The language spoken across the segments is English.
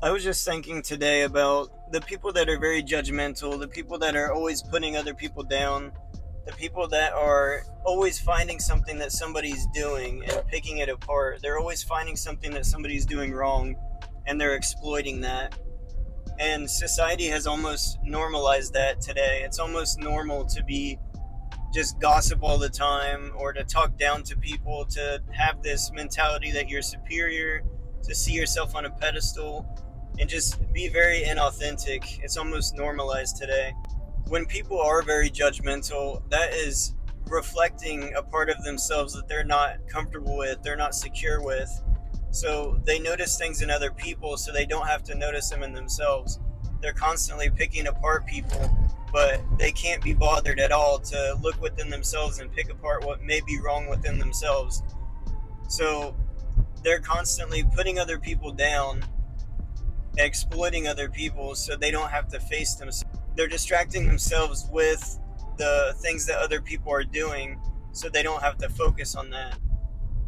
I was just thinking today about the people that are very judgmental, the people that are always putting other people down, the people that are always finding something that somebody's doing and picking it apart. They're always finding something that somebody's doing wrong and they're exploiting that. And society has almost normalized that today. It's almost normal to be just gossip all the time or to talk down to people, to have this mentality that you're superior, to see yourself on a pedestal, and just be very inauthentic. It's almost normalized today. When people are very judgmental, that is reflecting a part of themselves that they're not comfortable with, they're not secure with. So they notice things in other people so they don't have to notice them in themselves. They're constantly picking apart people, but they can't be bothered at all to look within themselves and pick apart what may be wrong within themselves. So they're constantly putting other people down, exploiting other people so they don't have to face themselves. They're distracting themselves with the things that other people are doing so they don't have to focus on that.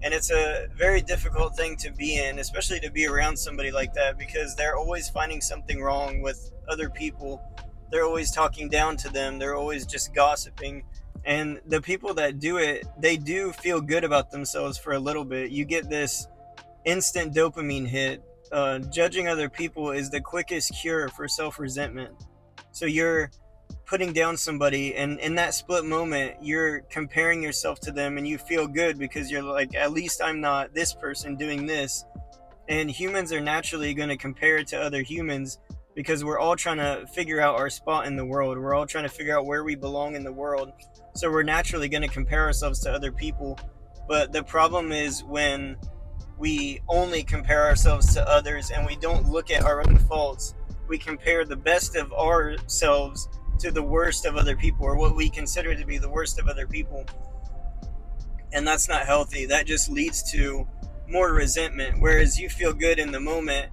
And it's a very difficult thing to be in, especially to be around somebody like that, because they're always finding something wrong with other people. They're always talking down to them, they're always just gossiping. And the people that do it, they do feel good about themselves for a little bit. You get this instant dopamine hit. Judging other people is the quickest cure for self resentment. So you're putting down somebody, and in that split moment you're comparing yourself to them and you feel good because you're like, at least I'm not this person doing this. And humans are naturally going to compare it to other humans because we're all trying to figure out our spot in the world, we're all trying to figure out where we belong in the world. So we're naturally going to compare ourselves to other people. But the problem is when we only compare ourselves to others and we don't look at our own faults. We compare the best of ourselves to the worst of other people, or what we consider to be the worst of other people. And that's not healthy. That just leads to more resentment. Whereas you feel good in the moment,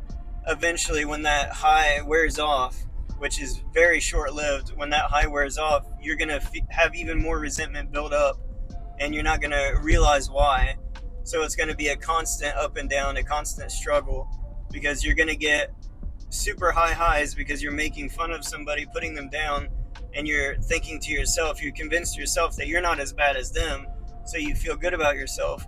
eventually, when that high wears off, which is very short lived, when that high wears off, you're going to have even more resentment build up and you're not going to realize why. So it's going to be a constant up and down, a constant struggle, because you're going to get super high highs because you're making fun of somebody, putting them down, and you're thinking to yourself, you're convinced yourself that you're not as bad as them, so you feel good about yourself.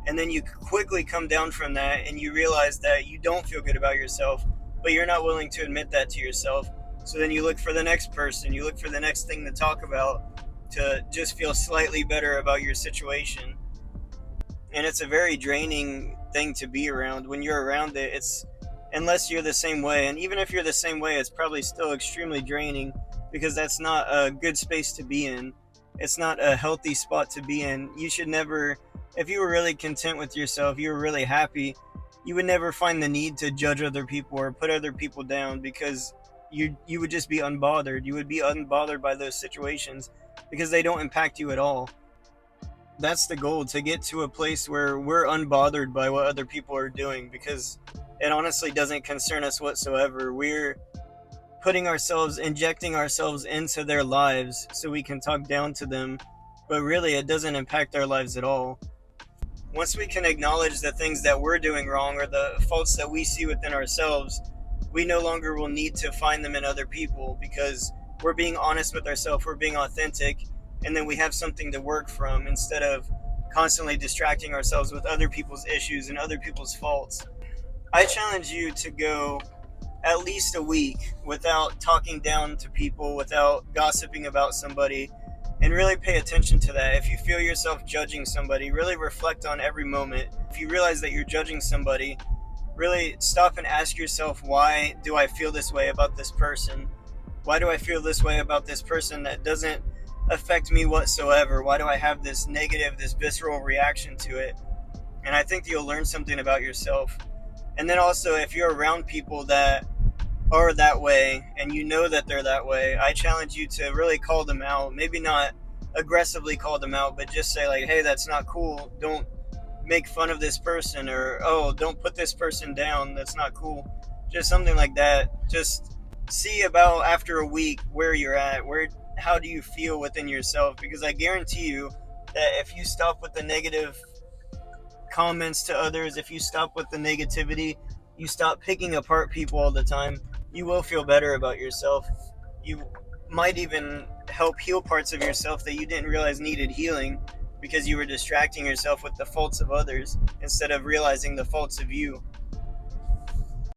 And then you quickly come down from that and you realize that you don't feel good about yourself, but you're not willing to admit that to yourself. So then you look for the next person, you look for the next thing to talk about to just feel slightly better about your situation. And it's a very draining thing to be around. When you're around it, it's, unless you're the same way, and even if you're the same way, it's probably still extremely draining, because that's not a good space to be in. It's not a healthy spot to be in. You should never, if you were really content with yourself, you were really happy, you would never find the need to judge other people or put other people down, because you would just be unbothered. You would be unbothered by those situations because they don't impact you at all. That's the goal, to get to a place where we're unbothered by what other people are doing, because it honestly doesn't concern us whatsoever. We're putting ourselves, injecting ourselves into their lives so we can talk down to them, but really it doesn't impact our lives at all. Once we can acknowledge the things that we're doing wrong or the faults that we see within ourselves, we no longer will need to find them in other people, because we're being honest with ourselves, we're being authentic, and then we have something to work from instead of constantly distracting ourselves with other people's issues and other people's faults. I challenge you to go at least a week without talking down to people, without gossiping about somebody, and really pay attention to that. If you feel yourself judging somebody, really reflect on every moment. If you realize that you're judging somebody, really stop and ask yourself, why do I feel this way about this person? Why do I feel this way about this person that doesn't affect me whatsoever? Why do I have this negative, this visceral reaction to it? And I think you'll learn something about yourself. And then also, if you're around people that are that way and you know that they're that way, I challenge you to really call them out. Maybe not aggressively call them out, but just say like, hey, that's not cool. Don't make fun of this person, or, oh, don't put this person down. That's not cool. Just something like that. Just see about after a week where you're at, how do you feel within yourself? Because I guarantee you that if you stop with the negative comments to others, if you stop with the negativity, you stop picking apart people all the time, you will feel better about yourself. You might even help heal parts of yourself that you didn't realize needed healing because you were distracting yourself with the faults of others instead of realizing the faults of you.